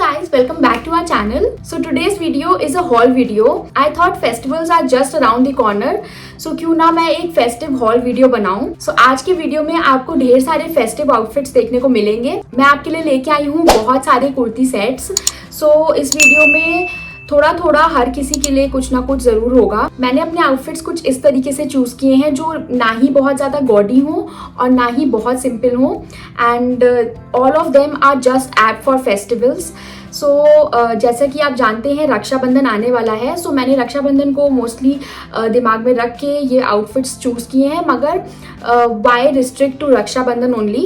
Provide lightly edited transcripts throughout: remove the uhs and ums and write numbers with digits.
guys, welcome back to our channel. So today's video is a haul video. I thought festivals are just around the corner. So क्यों ना मैं एक festive hall video बनाऊं. So आज के video में आपको ढेर सारे फेस्टिव आउटफिट्स देखने को मिलेंगे. मैं आपके लिए लेके आई हूँ बहुत सारे कुर्ती सेट्स. So इस वीडियो में थोड़ा थोड़ा हर किसी के लिए कुछ ना कुछ जरूर होगा. मैंने अपने आउटफिट्स कुछ इस तरीके से चूज किए हैं जो ना ही बहुत ज़्यादा गॉडी हो और ना ही बहुत सिंपल हो. And all of them are just apt for festivals. So जैसा कि आप जानते हैं रक्षाबंधन आने वाला है. सो मैंने रक्षाबंधन को मोस्टली दिमाग में रख के ये आउटफिट्स चूज़ किए हैं. मगर why restrict to Rakshabandhan only.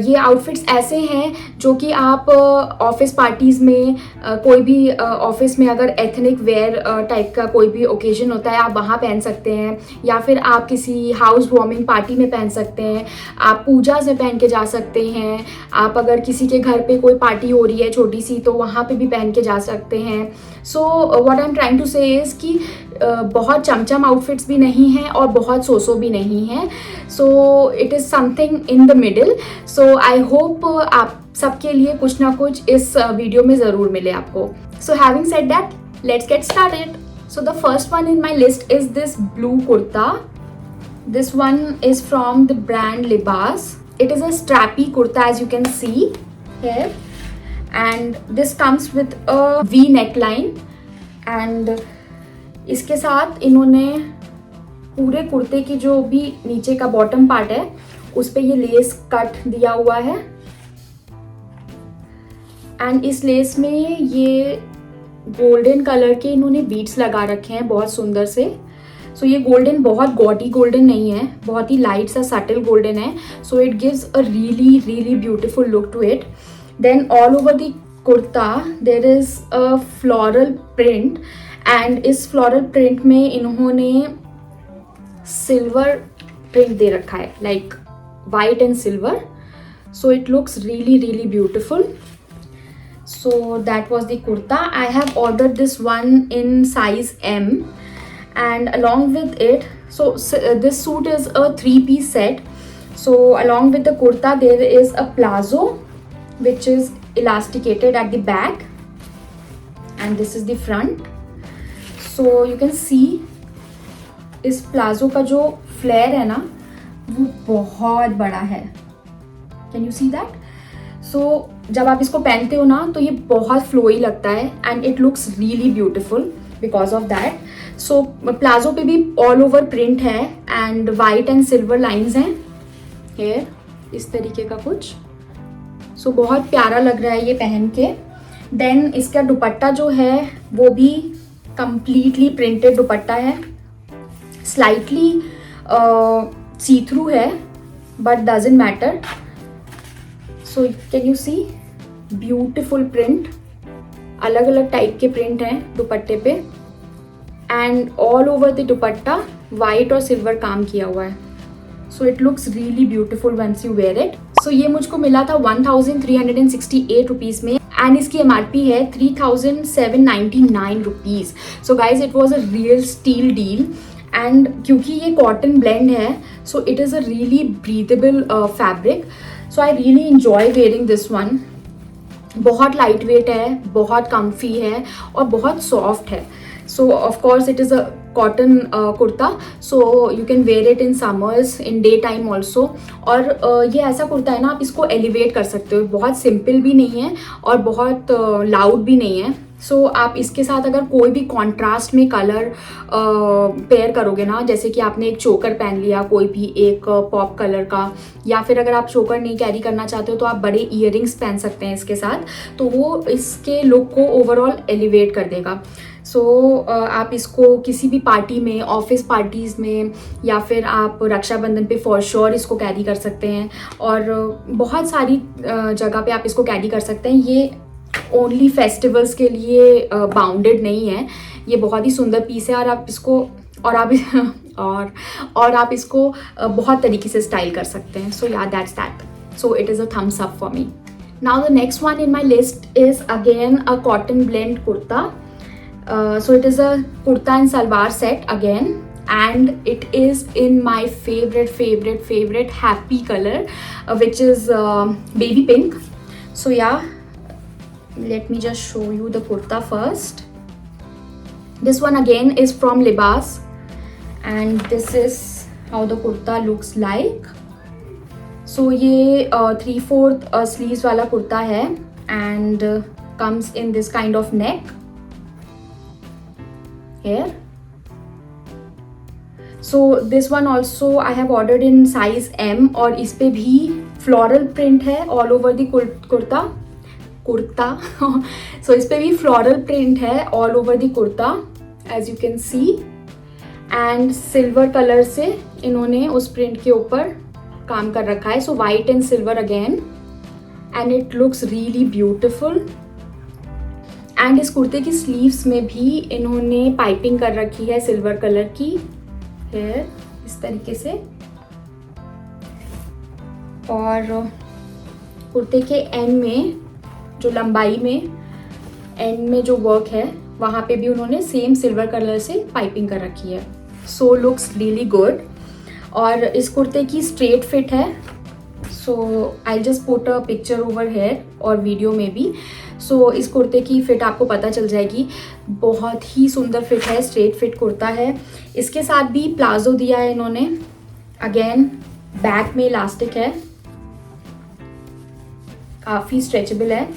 ये आउटफिट्स ऐसे हैं जो कि आप ऑफिस पार्टीज़ में कोई भी ऑफिस में अगर एथनिक वेयर टाइप का कोई भी ओकेजन होता है आप वहाँ पहन सकते हैं, या फिर आप किसी हाउस वार्मिंग पार्टी में पहन सकते हैं, आप पूजा से पहन के जा सकते हैं, आप अगर किसी के घर पे कोई पार्टी हो रही है छोटी सी तो वहाँ पे भी पहन के जा सकते हैं. So what I am trying to say is कि बहुत चमचम आउटफिट्स भी नहीं हैं और बहुत सोसो भी नहीं हैं. So it is something in the middle. So I hope आप सबके लिए कुछ ना कुछ इस वीडियो में ज़रूर मिले आपको. So having said that, let's get started. So the first one in my list is this blue kurta. This one is from the brand Libas. It is a strappy kurta as you can see here, and this comes with a V neckline. And इसके साथ इन्होंने पूरे कुर्ते की जो भी नीचे का बॉटम पार्ट है उस पे ये लेस कट दिया हुआ है. एंड इस लेस में ये गोल्डन कलर के इन्होंने बीड्स लगा रखे हैं बहुत सुंदर से. सो ये गोल्डन बहुत गॉडी गोल्डन नहीं है, बहुत ही लाइट सा सटल गोल्डन है. So it gives a really really beautiful look to it. Then all over the kurta there is a floral print. And इस फ्लोरल प्रिंट में इन्होंने सिल्वर प्रिंट दे रखा है, like white and silver. So it looks really really beautiful. So that was the kurta. I have ordered this one in size M, and along with it, so this suit is a 3-piece set. So along with the kurta there is a palazzo which is elasticated at the back, and this is the front. So you can see इस palazzo का जो flare है ना वो बहुत बड़ा है. Can you see that? सो जब आप इसको पहनते हो ना तो ये बहुत फ्लोई लगता है and it looks really beautiful because of that. So palazzo पे भी ऑल ओवर प्रिंट है and white and silver lines हैं हेयर, इस तरीके का कुछ. सो बहुत प्यारा लग रहा है ये पहन के. देन इसका दुपट्टा जो है वो भी कंप्लीटली प्रिंटेड दुपट्टा है. स्लाइटली सी थ्रू है but doesn't matter. So can you see beautiful print, अलग अलग टाइप के प्रिंट हैं दुपट्टे पे. And all over the dupatta white और सिल्वर काम किया हुआ है. So it looks really beautiful once you wear it. So ये मुझको मिला था 1368 रुपीज़ में एंड इसकी MRP है 3799 rupees. So guys it was a real steal deal. And क्योंकि ये कॉटन ब्लेंड है so it is a really breathable fabric. So I really enjoy wearing this one. बहुत लाइट वेट है, बहुत comfy है और बहुत सॉफ्ट है. So of course it is a cotton kurta. So you can wear it in summers, in day time also. और ये ऐसा कुर्ता है ना आप इसको एलिवेट कर सकते हो. बहुत सिंपल भी नहीं है और बहुत लाउड भी नहीं है. सो आप इसके साथ अगर कोई भी कॉन्ट्रास्ट में कलर पेयर करोगे ना, जैसे कि आपने एक चोकर पहन लिया कोई भी एक पॉप कलर का, या फिर अगर आप चोकर नहीं कैरी करना चाहते हो तो आप बड़े ईयरिंग्स पहन सकते हैं इसके साथ, तो वो इसके लुक को ओवरऑल एलिवेट कर देगा. सो आप इसको किसी भी पार्टी में, ऑफिस पार्टीज़ में, या फिर आप रक्षाबंधन पे फॉर श्योर इसको कैरी कर सकते हैं. और बहुत सारी जगह पे आप इसको कैरी कर सकते हैं. ये ओनली फेस्टिवल्स के लिए बाउंडेड नहीं है. ये बहुत ही सुंदर पीस है और आप इसको और आप इसको बहुत तरीके से स्टाइल कर सकते हैं. सो या that's that. So it is a thumbs up for me. Now the next one in my list is again a cotton blend kurta. So it is a kurta and salwar set again, and it is in my favorite happy color, which is baby pink. So yeah, let me just show you the kurta first. This one again is from Libas, and this is how the kurta looks like. So ये 3/4 sleeves वाला kurta है, and comes in this kind of neck here. So this one also I have ordered in size M, और इस पे भी floral print है all over the kurta. So इस पे भी floral print है all over the kurta as you can see, and silver color से इन्होंने उस print के ऊपर काम कर रखा है. So white and silver again, and it looks really beautiful. And इस कुर्ते की स्लीव्स में भी इन्होंने पाइपिंग कर रखी है सिल्वर कलर की, है इस तरीके से. और कुर्ते के एंड में जो लंबाई में एंड में जो वर्क है वहाँ पे भी उन्होंने सेम सिल्वर कलर से पाइपिंग कर रखी है. So looks really good. और इस कुर्ते की स्ट्रेट फिट है. So I just put a picture over here और वीडियो में भी. सो इस कुर्ते की फिट आपको पता चल जाएगी. बहुत ही सुंदर फिट है, स्ट्रेट फिट कुर्ता है. इसके साथ भी प्लाजो दिया है इन्होंने. अगेन बैक में इलास्टिक है, काफ़ी स्ट्रेचेबल है.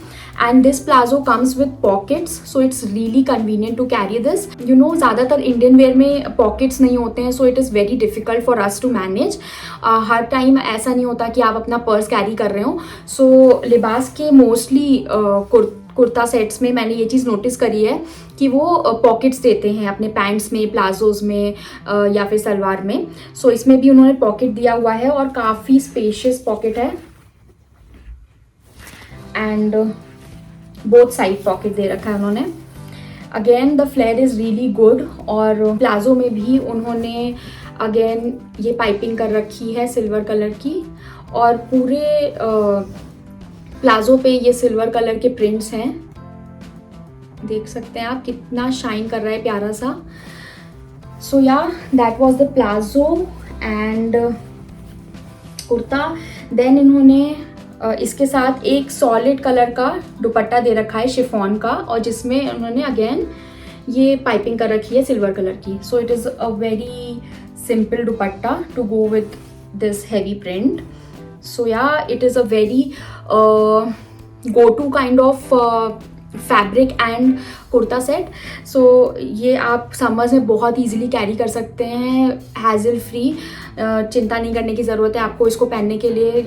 And this palazzo comes with pockets, so it's really convenient to carry this. You know ज़्यादातर इंडियन वेयर में पॉकेट्स नहीं होते हैं, so it is very difficult for us to manage. हर टाइम ऐसा नहीं होता कि आप अपना पर्स कैरी कर रहे हो. सो लिबास के मोस्टली कुर्ता सेट्स में मैंने ये चीज़ नोटिस करी है कि वो पॉकेट्स देते हैं अपने पैंट्स में, प्लाजोज़ में या फिर सलवार में. सो इसमें भी उन्होंने पॉकेट दिया हुआ है और काफ़ी स्पेशियस पॉकेट है. एंड बोथ साइड पॉकेट दे रखा है उन्होंने. Again the flare is really good. और प्लाजो में भी उन्होंने अगेन ये पाइपिंग कर रखी है सिल्वर कलर की, और पूरे प्लाजो पे ये सिल्वर कलर के प्रिंट्स हैं. देख सकते हैं आप कितना शाइन कर रहा है, प्यारा सा. So yeah that was the palazzo and kurta. Then इन्होंने इसके साथ एक सॉलिड कलर का दुपट्टा दे रखा है शिफॉन का, और जिसमें उन्होंने अगेन ये पाइपिंग कर रखी है सिल्वर कलर की. So it is a very simple dupatta to go with this heavy print. So yeah, it is a very go-to kind of fabric and kurta set. So ये आप समर्स में बहुत इजीली कैरी कर सकते हैं, हैज़ल फ्री. चिंता नहीं करने की ज़रूरत है आपको इसको पहनने के लिए.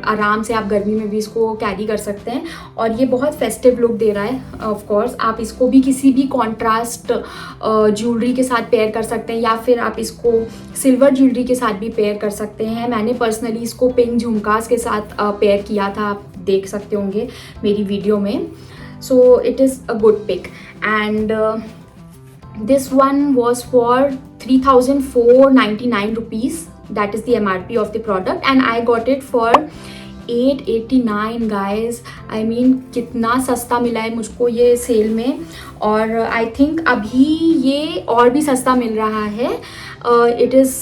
आराम से आप गर्मी में भी इसको कैरी कर सकते हैं, और ये बहुत फेस्टिव लुक दे रहा है. ऑफ कोर्स आप इसको भी किसी भी कॉन्ट्रास्ट ज्वेलरी के साथ पेयर कर सकते हैं, या फिर आप इसको सिल्वर ज्वेलरी के साथ भी पेयर कर सकते हैं. मैंने पर्सनली इसको पिंक झुमकास के साथ पेयर किया था, आप देख सकते होंगे मेरी वीडियो में. So it is a good pick. And this one was for 3,499 rupees. That is the MRP of the product, and I got it for 889 guys. I mean कितना सस्ता मिला है मुझको ये सेल में. और I think अभी ये और भी सस्ता मिल रहा है. It is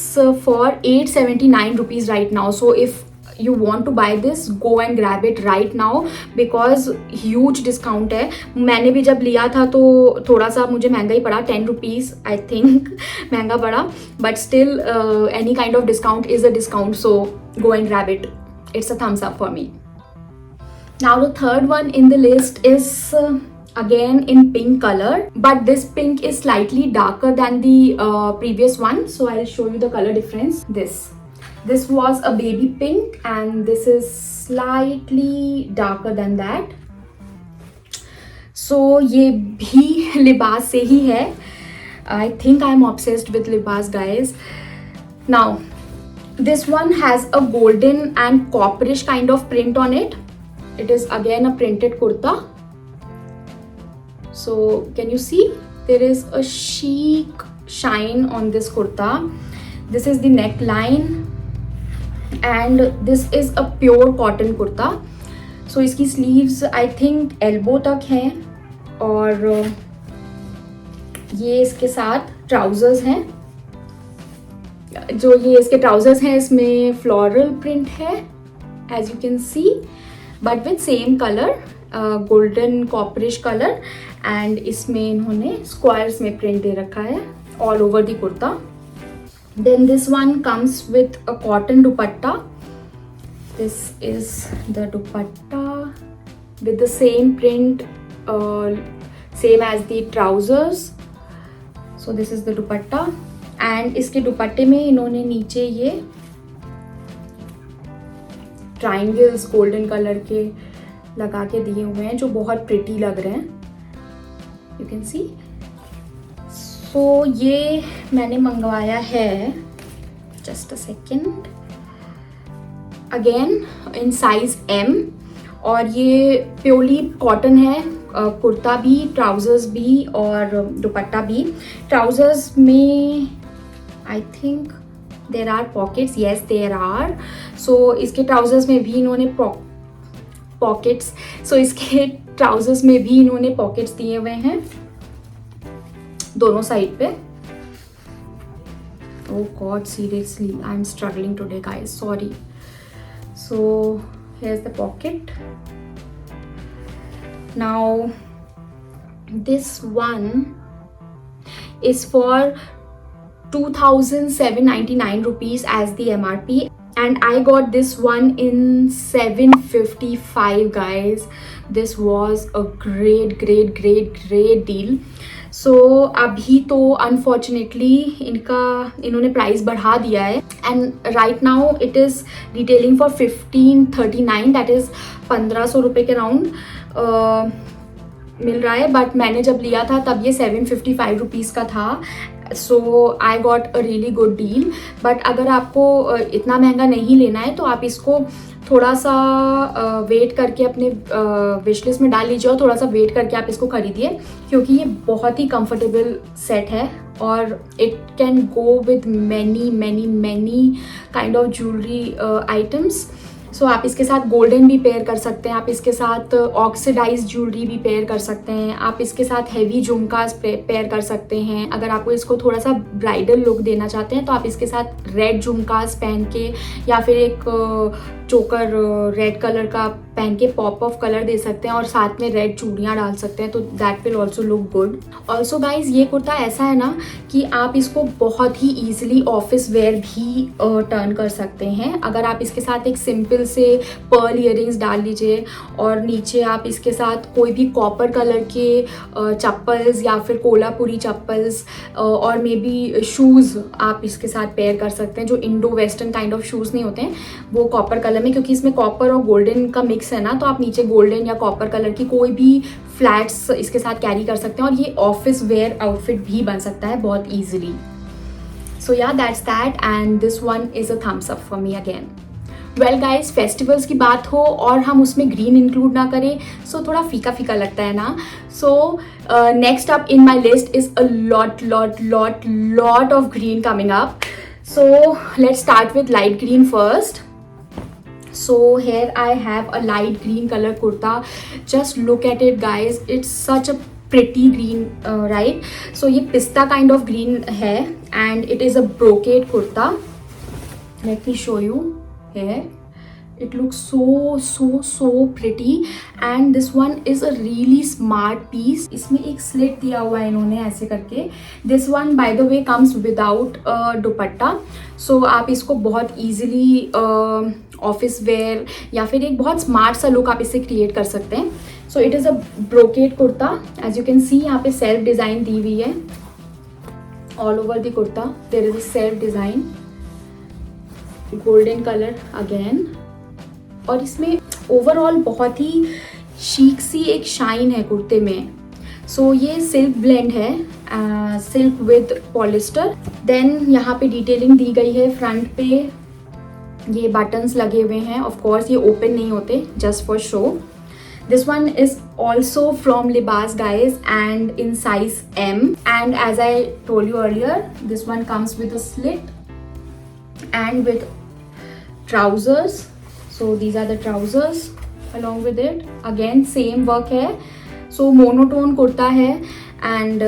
for 879 rupees right now. So if you want to buy this, go and grab it right now because huge discount है. मैंने भी जब लिया था तो थोड़ा सा मुझे महंगा ही पड़ा, 10 rupees I think महंगा पड़ा, but still any kind of discount is a discount, so go and grab it. It's a thumbs up for me. Now the third one in the list is again in pink color, but this pink is slightly darker than the previous one, so I'll show you the color difference. This was a baby pink and this is slightly darker than that. So ये भी लिबास से ही है. I think I'm obsessed with लिबास guys. Now this one has a golden and copperish kind of print on it. It is again a printed kurta. So can you see there is a chic shine on this kurta. This is the neckline. And this is a pure cotton kurta. So इसकी sleeves I think elbow तक हैं, और ये इसके साथ trousers हैं. जो ये इसके trousers हैं इसमें floral print है as you can see, but with same color. Golden copperish colour, and इसमें इन्होंने स्क्वायर्स में प्रिंट दे रखा है all over the kurta. Then this one comes with a cotton dupatta. This is the dupatta with the same print, same as the trousers. So this is the dupatta, and इसके दुपट्टे में इन्होंने नीचे ये ट्राइंगल्स गोल्डन कलर के लगा के दिए हुए हैं जो बहुत प्रिटी लग रहे हैं. You can see. सो ये मैंने मंगवाया है, just a second, again in size M, और ये प्योरली कॉटन है. कुर्ता भी, ट्राउजर्स भी और दुपट्टा भी. ट्राउजर्स में I think there are pockets. Yes there are. So इसके ट्राउजर्स में भी इन्होंने पॉकेट्स इसके ट्राउजर्स में भी इन्होंने पॉकेट्स दिए हुए हैं दोनों साइड पे. Oh god, seriously I am struggling today guys, sorry. So here's the pocket. Now this one is for 2,799 rupees as the MRP, and I got this one in 755 guys. This was a great deal. So अभी तो unfortunately इन्होंने price बढ़ा दिया है, and right now it is retailing for 1539, that is 1500 रुपये के round मिल रहा है. बट मैंने जब लिया था तब ये 755 रुपीज़ का था. So I got a really good deal. But अगर आपको इतना महंगा नहीं लेना है तो आप इसको थोड़ा सा वेट करके अपने विश लिस्ट में डाल लीजिए, और थोड़ा सा वेट करके आप इसको खरीदिए, क्योंकि ये बहुत ही कंफर्टेबल सेट है और it can go with many kind of jewellery items. So आप इसके साथ गोल्डन भी पेयर कर सकते हैं, आप इसके साथ ऑक्सीडाइज ज्वेलरी भी पेयर कर सकते हैं, आप इसके साथ हैवी झुमकास पेयर कर सकते हैं. अगर आपको इसको थोड़ा सा ब्राइडल लुक देना चाहते हैं तो आप इसके साथ रेड झुमकास पहन के, या फिर एक चोकर रेड कलर का पहन के पॉप ऑफ कलर दे सकते हैं, और साथ में रेड चूड़ियाँ डाल सकते हैं, तो that will also look good. Also guys ये कुर्ता ऐसा है ना कि आप इसको बहुत ही ईजिली ऑफिस वेयर भी टर्न कर सकते हैं. अगर आप इसके साथ एक सिंपल से पर्ल इयररिंग्स डाल लीजिए, और नीचे आप इसके साथ कोई भी कॉपर कलर के चप्पल्स या फिर कोल्हापुरी चप्पल्स और मे बी शूज़ आप इसके साथ पेयर कर सकते हैं, जो Indo western kind of shoes नहीं होते हैं वो कॉपर कलर में, क्योंकि इसमें कॉपर और गोल्डन का मिक्स है ना, तो आप नीचे गोल्डन या कॉपर कलर की कोई भी फ्लैट्स इसके साथ कैरी कर सकते हैं, और ये ऑफिस वेयर आउटफिट भी बन सकता है बहुत ईजिली. सो या that's that, and this one is a thumbs up for me again. Well guys, festivals की बात हो और हम उसमें ग्रीन इंक्लूड ना करें सो थोड़ा फीका फीका लगता है ना. So next up in my list is a lot of green coming up. So let's start with light green first. So here I have a light green color kurta. Just look at it guys, it's such a pretty green, right? So ये pista kind of green है, and it is a brocade kurta. Let me show you here. It looks so pretty, and this one is a really smart piece. इसमें एक slit दिया हुआ है इन्होंने ऐसे करके. This one by the way comes without dupatta, so आप इसको बहुत easily ऑफिस वेयर या फिर एक बहुत स्मार्ट सा लुक आप इससे क्रिएट कर सकते हैं. So it is a brocade kurta. As you can see यहाँ पे सेल्फ डिज़ाइन दी हुई है all over the kurta. There is a self design, golden colour again, और इसमें ओवरऑल बहुत ही शीक सी एक शाइन है कुर्ते में. सो ये सिल्क ब्लेंड है, सिल्क विद पॉलिस्टर. देन यहाँ पे डिटेलिंग दी गई है. फ्रंट पे ये बटन्स लगे हुए हैं. ऑफ कोर्स ये ओपन नहीं होते, just for show. This one is also from Libaas guys and in size M, and as I told you earlier, this one comes with a slit and with trousers. So these are the trousers along with it. Again same work है. So monotone kurta है, and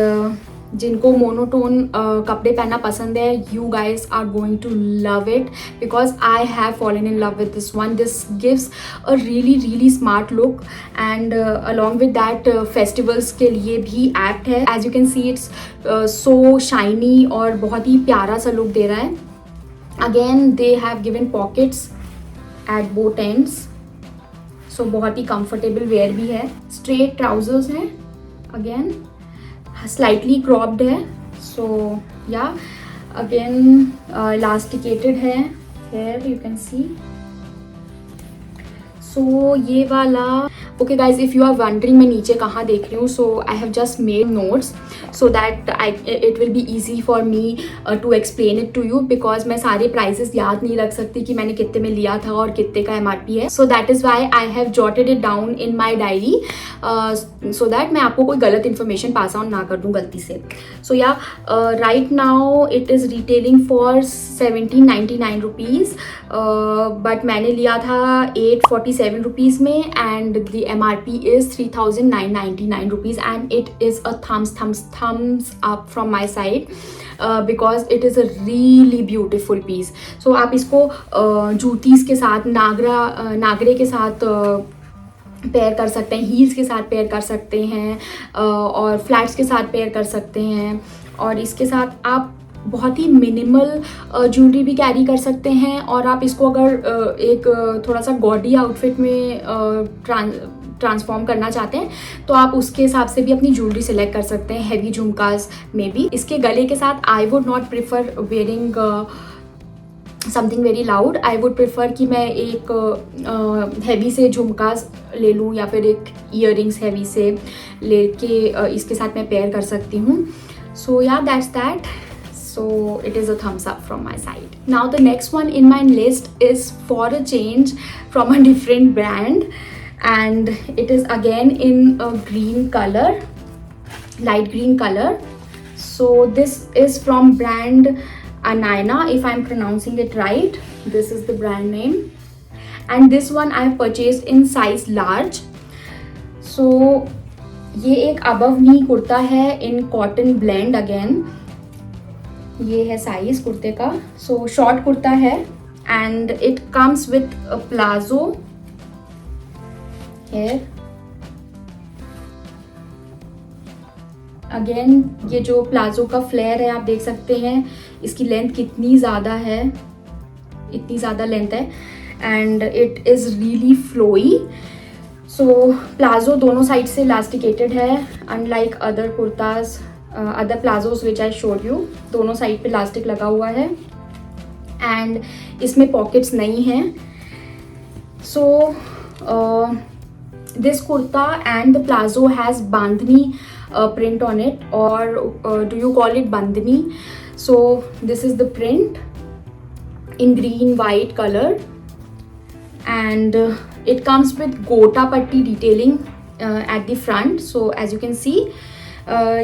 जिनको monotone कपड़े पहनना पसंद है, you guys are going to love it because I have fallen in love with this one. This gives a really smart look and along with that festivals के लिए भी apt है. As you can see it's so shiny और बहुत ही प्यारा सा look दे रहा है. Again they have given pockets at both ends, सो बहुत ही कंफर्टेबल वेयर भी है. स्ट्रेट ट्राउजर्स हैं, अगेन स्लाइटली क्रॉप्ड है. सो या अगेन इलास्टिकेटेड है. Here you can see. So ये वाला, okay guys, if you are wondering मैं नीचे कहाँ देख रही हूँ, so I have just made notes so that it will be easy for me to explain it to you, because मैं सारे प्राइसेस याद नहीं रख सकती कि मैंने कितने में लिया था और कितने का MRP है. So that is why I have jotted it down in my diary so that मैं आपको कोई गलत इन्फॉर्मेशन पास ऑन ना कर दूँ गलती से. So yeah right now it is retailing for 1799 rupees, but मैंने लिया था 847 रुपीज़ में and the MRP is 3999 rupees and it is a thumbs up from my side because it is a really beautiful piece. So आप इसको जूतीज़ के साथ, नागरे के साथ पेयर कर सकते हैं, हील्स के साथ पेयर कर सकते हैं और फ्लैट्स के साथ पेयर कर सकते हैं. और इसके साथ आप बहुत ही मिनिमल ज्वेलरी भी कैरी कर सकते हैं. और आप इसको अगर एक थोड़ा सा गॉडी आउटफिट में ट्रांसफॉर्म करना चाहते हैं तो आप उसके हिसाब से भी अपनी ज्वेलरी सेलेक्ट कर सकते हैं, हैवी झुमकास में भी. इसके गले के साथ I would not prefer wearing something very loud. I would prefer कि मैं एक हैवी से झुमकास ले लूँ या फिर एक ईयरिंग्स हैवी से लेके इसके साथ मैं पेयर कर सकती हूँ. सो या that's that. So it is a thumbs up from my side. Now the next one in my list is for a change from a different brand and it is again in a green color, light green color. So this is from brand Anaina, if I'm pronouncing it right. This is the brand name and this one I have purchased in size large. So ये एक above knee kurta है in cotton blend again. ये है size कुर्ते का. सो short kurta है and it comes with palazzo here. Again ये जो प्लाजो का फ्लेयर है आप देख सकते हैं, इसकी लेंथ कितनी ज़्यादा है, इतनी ज़्यादा लेंथ है and it is really flowy. So palazzo दोनों साइड से इलास्टिकेटेड है, unlike other kurtas, other palazzos which I showed you. दोनों साइड पे इलास्टिक लगा हुआ है एंड इसमें पॉकेट्स नहीं हैं. So this kurta and the palazzo has bandhani print on it, or do you call it bandhani? So this is the print in green white color and it comes with gota patti detailing at the front. So as you can see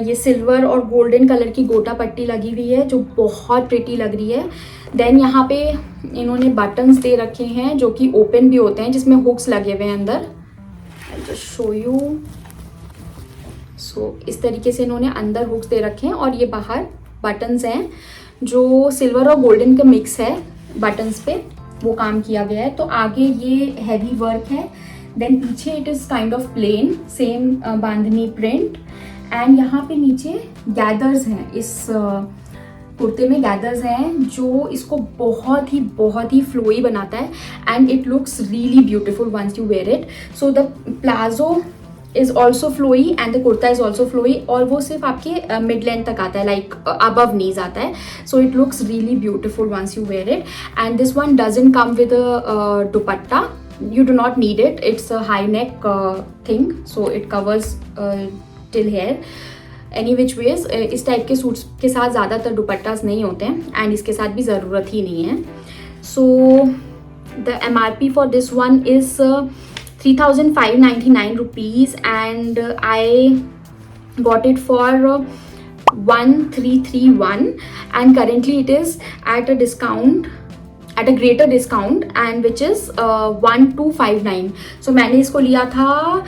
ये silver और golden colour की गोटा पट्टी लगी हुई है जो बहुत प्रिटी लग रही है. देन यहाँ पे इन्होंने बटन्स दे रखे हैं जो कि ओपन भी होते हैं, जिसमें हुक्स लगे हुए हैं अंदर. I just show you. So इस तरीके से इन्होंने अंदर हुक्स दे रखे हैं और ये बाहर बटन्स हैं जो सिल्वर और गोल्डन का मिक्स है. बटन्स पे वो काम किया गया है. तो आगे ये हैवी वर्क है, देन पीछे it is kind of plain same bandhani print and यहाँ पे नीचे गैदर्स हैं. इस कुर्ते में गैदर्स हैं जो इसको बहुत ही फ्लोई बनाता है and it looks really beautiful once you wear it. So the palazzo is also flowy and the kurta is also flowy और वो सिर्फ आपके मिड लेंथ तक आता है, लाइक अबव नीज आता है. So it looks really beautiful once you wear it and this one doesn't come with a dupatta. You do not need it. It's a high neck thing, so it covers till here. Any which ways, इस type के suits के साथ ज़्यादातर दुपट्टास नहीं होते हैं and इसके साथ भी ज़रूरत ही नहीं है. So the MRP for this one is 3,599 rupees and I got it for 1,331 and currently it is at a discount, at a greater discount and which is 1,259. So मैंने इसको लिया था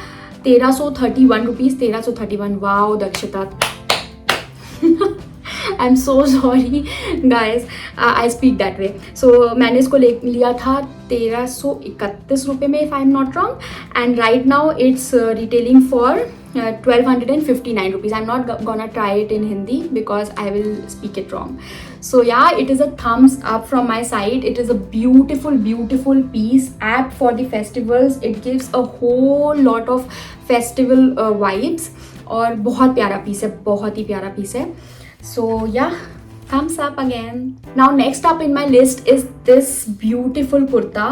1,331 rupees. 1,331. Wow Dakshata, I am so sorry guys, I speak that way. So मैंने इसको लिया था 1331 रुपये में, if I am not wrong, and right now it's retailing for 1259 rupees. I'm not gonna try it in Hindi because I will speak it wrong. So yeah, it is a thumbs up from my side. It is a beautiful, beautiful piece, apt for the festivals. It gives a whole lot of festival vibes. और बहुत प्यारा piece है, बहुत ही प्यारा piece है. So yeah, thumbs up again. Now next up in my list is this beautiful kurta.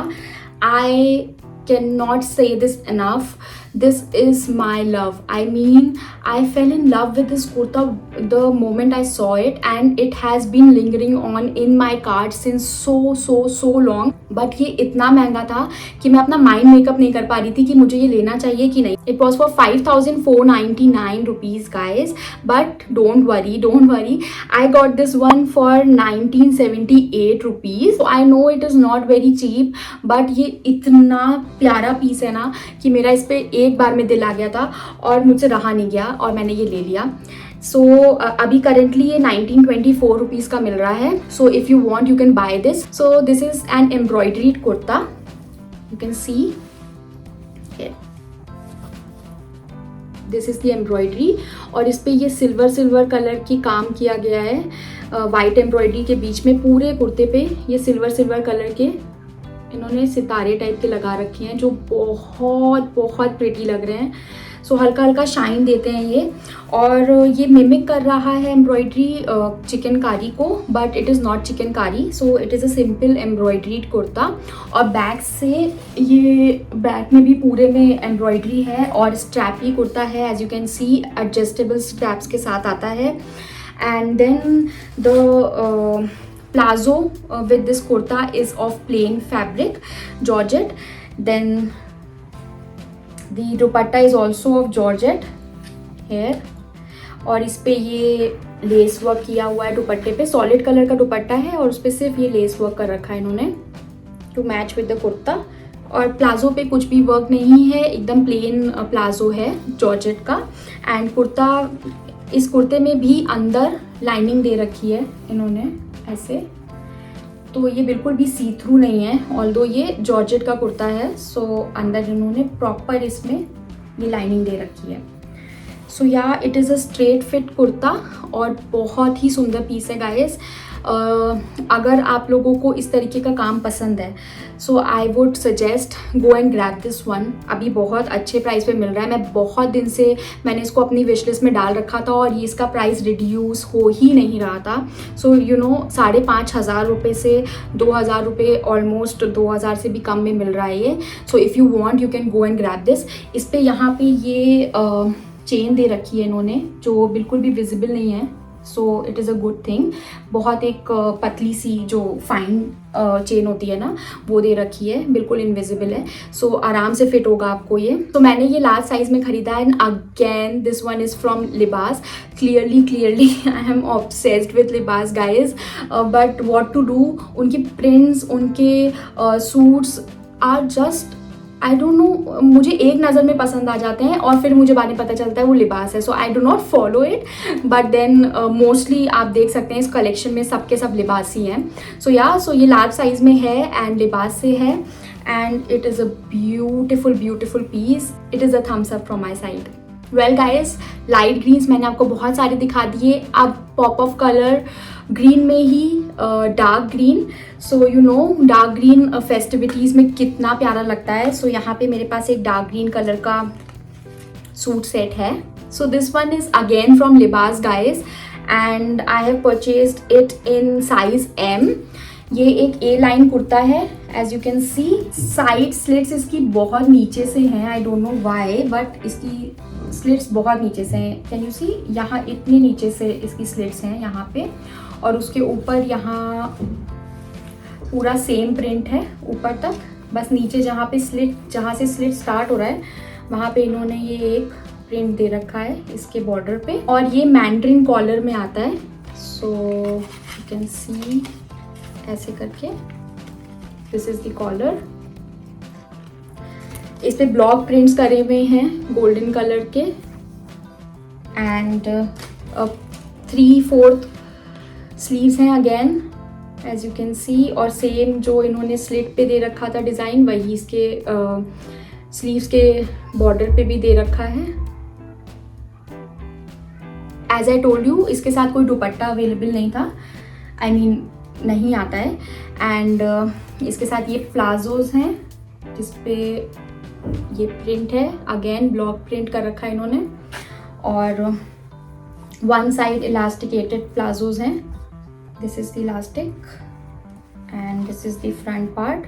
I cannot say this enough. This is my love. I mean, I fell in love with this kurta the moment I saw it, and it has been lingering on in my cart since so long. But ये इतना महंगा था कि मैं अपना mind makeup नहीं कर पा रही थी कि मुझे ये लेना चाहिए कि नहीं. It was for 5,499 rupees, guys. But don't worry. I got this one for 1978 rupees. So I know it is not very cheap, but ये इतना प्यारा पीस है ना कि मेरा इस पे एक बार में दिल आ गया था और मुझसे रहा नहीं गया और मैंने ये ले लिया. सो अभी करेंटली ये 1924 रुपीज़ का मिल रहा है. सो if you want you can by this. So this is an embroidered kurta. You can see this is the embroidery, और इस पर ये सिल्वर कलर की काम किया गया है. वाइट एम्ब्रॉयडरी के बीच में पूरे कुर्ते पे ये सिल्वर कलर के इन्होंने सितारे टाइप के लगा रखे हैं जो बहुत प्रिटी लग रहे हैं. सो हल्का शाइन देते हैं ये, और ये मिमिक कर रहा है एम्ब्रॉयडरी चिकनकारी को, but it is not chikankari. So it is a simple embroidered kurta. और बैक से ये बैक में भी पूरे में एम्ब्रॉयडरी है, और स्ट्रैपी कुर्ता है. As you can see adjustable straps के साथ आता है. And then the plazo with this kurta is of plain fabric georgette. Then the dupatta is also of georgette here, और इस पे ये लेस वर्क किया हुआ है दुपट्टे पे. सॉलिड कलर का दुपट्टा है और उस पे सिर्फ ये लेस वर्क कर रखा है इन्होंने to match with the kurta. और प्लाजो पे कुछ भी वर्क नहीं है, एकदम प्लेन प्लाजो है जॉर्जेट का. एंड कुर्ता, इस कुर्ते में भी अंदर लाइनिंग दे रखी है इन्होंने ऐसे, तो ये बिल्कुल भी सी थ्रू नहीं है, ऑल्दो ये जॉर्जेट का कुर्ता है. सो अंदर इन्होंने प्रॉपर इसमें ये लाइनिंग दे रखी है. सो या it is a straight fit kurta और बहुत ही सुंदर पीस है गाइस. अगर आप लोगों को इस तरीके का काम पसंद है, so I would suggest go and grab this one. अभी बहुत अच्छे प्राइस पे मिल रहा है. मैं बहुत दिन से मैंने इसको अपनी विश लिस्ट में डाल रखा था और ये इसका प्राइस रिड्यूस हो ही नहीं रहा था. सो यू नो 5,500 रुपये से 2,000 रुपये, ऑलमोस्ट 2,000 से भी कम में मिल रहा है ये. सो if you want you can go and grab this. इस पर यहाँ पे ये चेन दे रखी है इन्होंने जो बिल्कुल भी विजिबल नहीं है. So it is a good thing. बहुत एक पतली सी जो फाइन चेन होती है ना, वो दे रखी है, बिल्कुल इनविजिबल है. सो आराम से फिट होगा आपको ये. तो मैंने ये लार्ज साइज में खरीदा है. And again this one is from Libaas. Clearly I am obsessed with Libaas guys. But what to do, उनकी प्रिंट्स, उनके suits are just, I don't know, मुझे एक नज़र में पसंद आ जाते हैं और फिर मुझे बाद में पता चलता है वो लिबास है. So I do not follow it, but then mostly आप देख सकते हैं इस कलेक्शन में सबके सब लिबास ही हैं. सो ये लार्ज साइज़ में है एंड लिबास से है. And it is a beautiful piece. It is a thumbs up from my side. Well guys, light greens मैंने आपको बहुत सारे दिखा दिए. अब पॉप ऑफ कलर ग्रीन में ही dark green. So you know dark green festivities में कितना प्यारा लगता है. सो यहाँ पे मेरे पास एक डार्क ग्रीन कलर का सूट सेट है. So this one is again from Libaas guys, and I have purchased it in size M. ये एक A लाइन कुर्ता है. As you can see side slits इसकी बहुत नीचे से हैं. I don't know why, but इसकी स्लिट्स बहुत नीचे से हैं. कैन यू सी, यहाँ इतने नीचे से इसकी स्लिट्स हैं यहाँ पे, और उसके ऊपर यहाँ पूरा सेम प्रिंट है ऊपर तक. बस नीचे जहाँ पे जहाँ से स्लिट स्टार्ट हो रहा है वहाँ पे इन्होंने ये एक प्रिंट दे रखा है इसके बॉर्डर पे, और ये मैंड्रिन कॉलर में आता है. सो यू कैन सी ऐसे करके, दिस इज द कॉलर. इस पे ब्लॉक प्रिंट्स करे हुए हैं गोल्डन कलर के. एंड 3/4 स्लीव्स हैं again as you can see, और सेम जो इन्होंने स्लिट पे दे रखा था डिज़ाइन वही इसके स्लीव्स के बॉर्डर पे भी दे रखा है। एज आई टोल्ड यू, इसके साथ कोई दुपट्टा अवेलेबल नहीं था, आई मीन नहीं आता है। एंड इसके साथ ये प्लाजोज हैं जिस पे ये प्रिंट है, अगेन ब्लॉक प्रिंट कर रखा है इन्होंने, और वन साइड इलास्टिकेटेड प्लाजोज हैं। This is the elastic and this is the front part.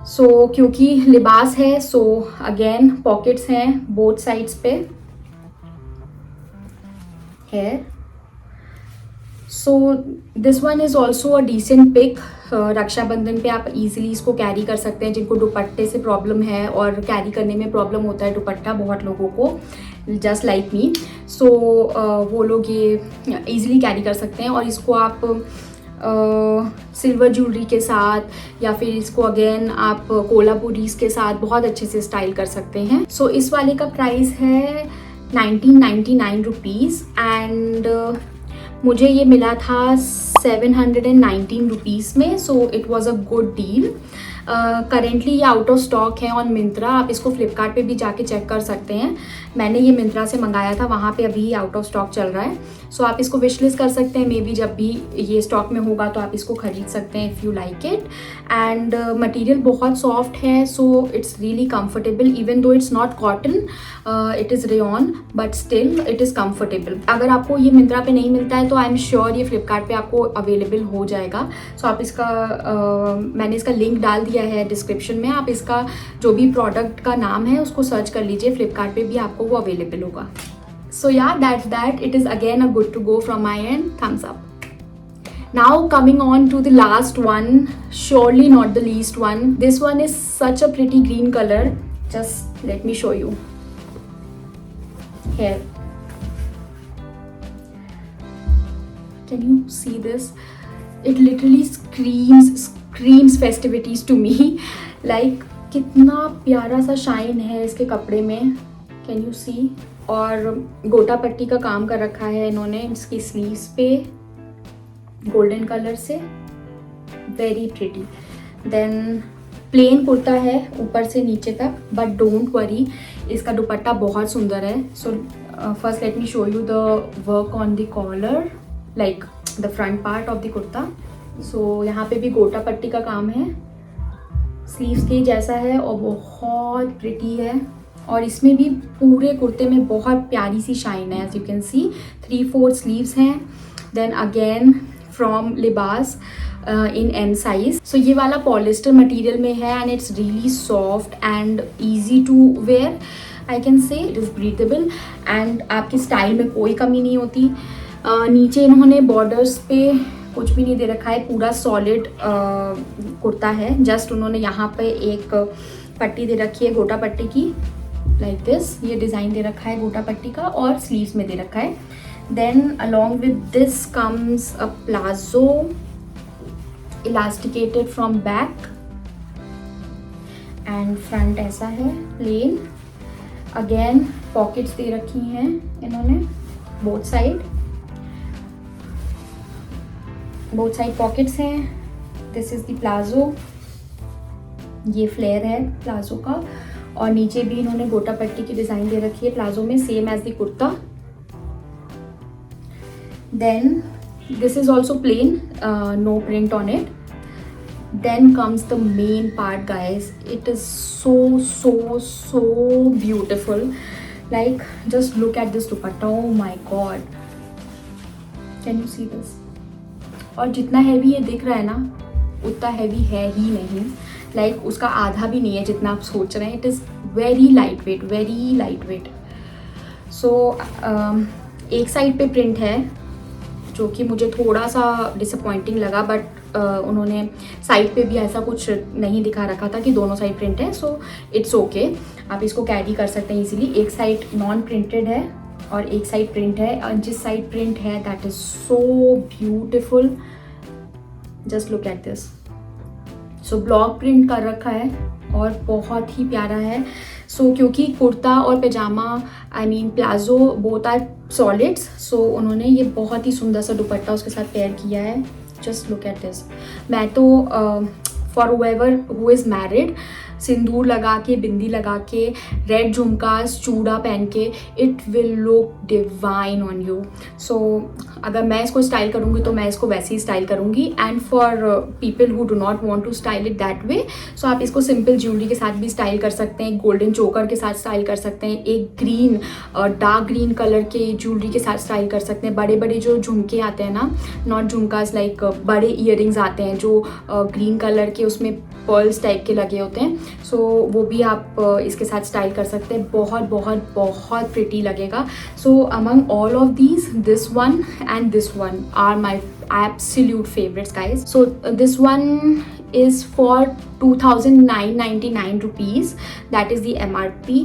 So क्योंकि लिबास है सो अगेन पॉकेट्स हैं बोथ साइड्स पे है। So this one is also a decent pick. Rakshabandhan पे आप इजीली इसको कैरी कर सकते हैं जिनको दुपट्टे से प्रॉब्लम है, और कैरी करने में प्रॉब्लम होता है दुपट्टा बहुत लोगों को, जस्ट लाइक मी। सो वो लोग ये इजीली कैरी कर सकते हैं, और इसको आप सिल्वर ज्वेलरी के साथ या फिर इसको अगेन आप कोलापुरीज के साथ बहुत अच्छे से स्टाइल कर सकते हैं। सो इस वाले का प्राइस है 1999 रुपीज़, एंड मुझे ये मिला था 719 रुपीज़ में। So it was a good deal. Currently ये आउट ऑफ स्टॉक है ऑन मिंत्रा, आप इसको फ्लिपकार्ट पे भी जाके चेक कर सकते हैं। मैंने ये मिंत्रा से मंगाया था, वहाँ पे अभी आउट ऑफ स्टॉक चल रहा है। सो आप इसको विश लिस्ट कर सकते हैं, मे बी जब भी ये स्टॉक में होगा तो आप इसको खरीद सकते हैं if you like it. And material बहुत सॉफ्ट है, सो it's really comfortable, even though it's not cotton, it is rayon, but still it is comfortable. अगर आपको ये मिंत्रा पे नहीं मिलता है तो आई एम श्योर ये फ्लिपकार्ट पे आपको अवेलेबल हो जाएगा। सो आप इसका मैंने इसका लिंक डाल दिया है डिस्क्रिप्शन में, आप इसका जो भी प्रोडक्ट का नाम है उसको सर्च कर लीजिए, फ्लिपकार्ट पे भी आपको वो अवेलेबल होगा। So yeah, that's that. It is again a good to go from my end. Thumbs up. Now coming on to the last one, surely not the least one. This one is such a pretty green color. Just let me show you. Here. Can you see this? It literally screams festivities to me. Like कितना प्यारा सा shine है इसके कपड़े में. Can you see? और गोटा पट्टी का काम कर रखा है इन्होंने इसकी स्लीव्स पे गोल्डन कलर से, very pretty. Then plain kurta है ऊपर से नीचे तक, बट डोंट वरी इसका दुपट्टा बहुत सुंदर है। So first let me show you the work on the collar, like the front part of the kurta. So यहाँ पे भी गोटा पट्टी का काम है, स्लीव्स के जैसा है और बहुत प्रिटी है, और इसमें भी पूरे कुर्ते में बहुत प्यारी सी शाइन है। As you can see 3/4 sleeves हैं। Then again from Libas in M size. सो ये वाला पॉलिस्टर मटेरियल में है and it's really soft and easy to wear, I can say it is breathable and आपकी स्टाइल में कोई कमी नहीं होती। नीचे इन्होंने बॉर्डर्स पे कुछ भी नहीं दे रखा है, पूरा सॉलिड कुर्ता है। जस्ट उन्होंने यहाँ पे एक पट्टी दे रखी है गोटा पट्टी की, लाइक दिस, ये डिज़ाइन दे रखा है गोटा पट्टी का, और स्लीव्स में दे रखा है। Then along with this comes a palazzo elasticated from back and front ऐसा है प्लेन। अगेन पॉकेट्स दे रखी हैं इन्होंने बोथ साइड पॉकेट्स हैं। दिस इज द प्लाजो, ये फ्लेयर है प्लाजो का, और नीचे भी इन्होंने गोटा पट्टी की डिज़ाइन दे रखी है प्लाजो में, same as the kurta. Then this is also plain, no print on it. Then comes the main part guys, it is so so so beautiful, like just look at this dupatta, oh my god, can you see this? और जितना heavy ये दिख रहा है ना उतना heavy है ही नहीं, लाइक उसका आधा भी नहीं है जितना आप सोच रहे हैं। It is very light weight. So एक साइड पे प्रिंट है जो कि मुझे थोड़ा सा डिसअपॉइंटिंग लगा, बट उन्होंने साइड पे भी ऐसा कुछ नहीं दिखा रखा था कि दोनों साइड प्रिंट है। सो इट्स ओके, आप इसको कैरी कर सकते हैं इजीली। एक साइड नॉन प्रिंटेड है और एक साइड प्रिंट है, और जिस साइड प्रिंट है that is so beautiful, just look at this. So block print कर रखा है और बहुत ही प्यारा है। सो क्योंकि कुर्ता और पैजामा I mean palazzo both are solids, so उन्होंने ये बहुत ही सुंदर सा दुपट्टा उसके साथ पेयर किया है। Just look at this. मैं तो for whoever who is married, sindoor लगा के, बिंदी लगा के, रेड झुमकास, चूड़ा पहन के, it will look divine on you. So अगर मैं इसको स्टाइल करूँगी तो मैं इसको वैसे ही स्टाइल करूँगी। And for people who do not want to style it that way, so आप इसको सिंपल ज्वेलरी के साथ भी स्टाइल कर सकते हैं, गोल्डन चोकर के साथ स्टाइल कर सकते हैं, एक ग्रीन डार्क ग्रीन कलर के ज्वेलरी के साथ स्टाइल कर सकते हैं। बड़े बड़े जो झुमके आते हैं ना, नॉट झुमकास लाइक बड़े ईयरिंग्स आते हैं जो ग्रीन कलर के, उसमें पर्ल्स टाइप के लगे होते हैं, सो वो भी आप इसके साथ स्टाइल कर सकते हैं। बहुत बहुत बहुत प्रिटी लगेगा। सो among all of these, this one and this one are my absolute favorites, guys. So this one is for 2,999 rupees. That is the MRP.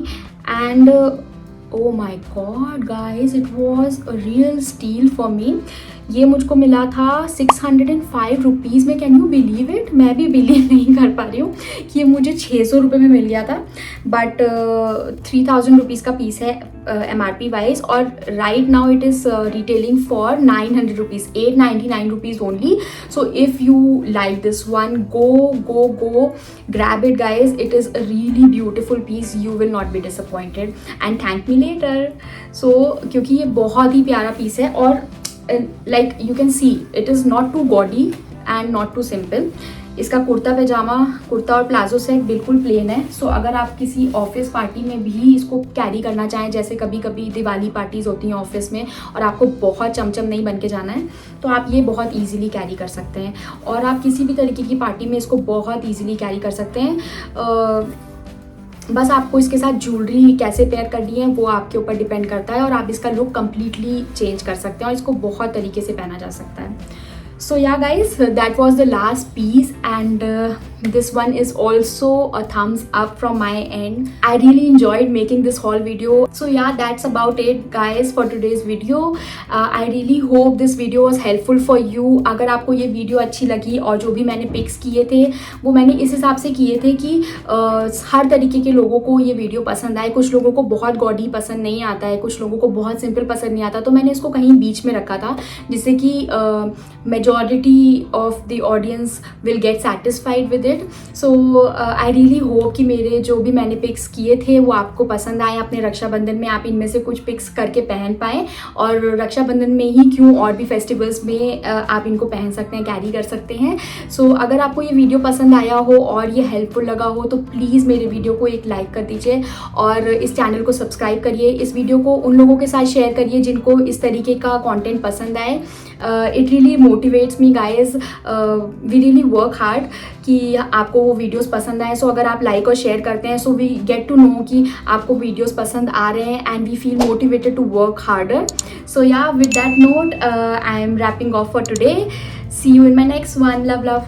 And oh my god guys, it was a real steal for me. ये मुझको मिला था 605 rupees में। Can you believe it? मैं भी believe नहीं कर पा रही हूँ कि ये मुझे 600 रुपये में मिल गया था। बट 3000 रुपीज़ का पीस है MRP वाइज, और right now it is retailing for 900 rupees, 899 rupees only. So if you like this one, go grab it guys. It is a really beautiful piece. You will not be disappointed and thank me later. So क्योंकि ये बहुत ही प्यारा piece है, और like you can see it is not too gaudy and not too simple. इसका कुर्ता पैजामा, कुर्ता और palazzo set बिल्कुल प्लेन है। सो अगर आप किसी ऑफिस पार्टी में भी इसको कैरी करना चाहें, जैसे कभी कभी दिवाली पार्टीज़ होती हैं ऑफिस में और आपको बहुत चमचम नहीं बन के जाना है, तो आप ये बहुत इजीली कैरी कर सकते हैं। और आप किसी भी तरीके की पार्टी में इसको बहुत इजीली कैरी कर सकते हैं। बस आपको इसके साथ ज्वेलरी कैसे पेयर करनी है वो आपके ऊपर डिपेंड करता है, और आप इसका लुक कम्प्लीटली चेंज कर सकते हैं और इसको बहुत तरीके से पहना जा सकता है। So yeah guys, that was the last piece, and this one is also a thumbs up from my end. I really enjoyed making this haul video. So yeah, that's about it guys for today's video. I really hope this video was helpful for you. अगर आपको ये video अच्छी लगी, और जो भी मैंने pics किए थे वो मैंने इस हिसाब से किए थे कि हर तरीके के लोगों को ये वीडियो पसंद आए। कुछ लोगों को बहुत गॉडी पसंद नहीं आता है, कुछ लोगों को बहुत सिंपल पसंद नहीं आता, तो मैंने इसको कहीं बीच में रखा था जिससे कि majority of the audience will get satisfied with it. So I really hope कि मेरे जो भी मैंने पिक्स किए थे वो आपको पसंद आए। अपने रक्षाबंधन में आप इनमें से कुछ पिक्स करके पहन पाएँ, और रक्षाबंधन में ही क्यों, और भी फेस्टिवल्स में आप इनको पहन सकते हैं, कैरी कर सकते हैं। सो अगर आपको ये वीडियो पसंद आया हो और ये हेल्पफुल लगा हो तो प्लीज़ मेरे वीडियो को एक लाइक कर दीजिए, और इस चैनल को सब्सक्राइब करिए। इस वीडियो को उन लोगों के साथ शेयर करिए जिनको इस तरीके का कंटेंट पसंद आए। It really motivates me guys. We really work hard कि आपको वो वीडियोस पसंद आए। सो अगर आप लाइक और शेयर करते हैं, so we get to know कि आपको वीडियोस पसंद आ रहे हैं, and we feel motivated to work harder. So yeah, with that note I am wrapping off for today. See you in my next one. Love love.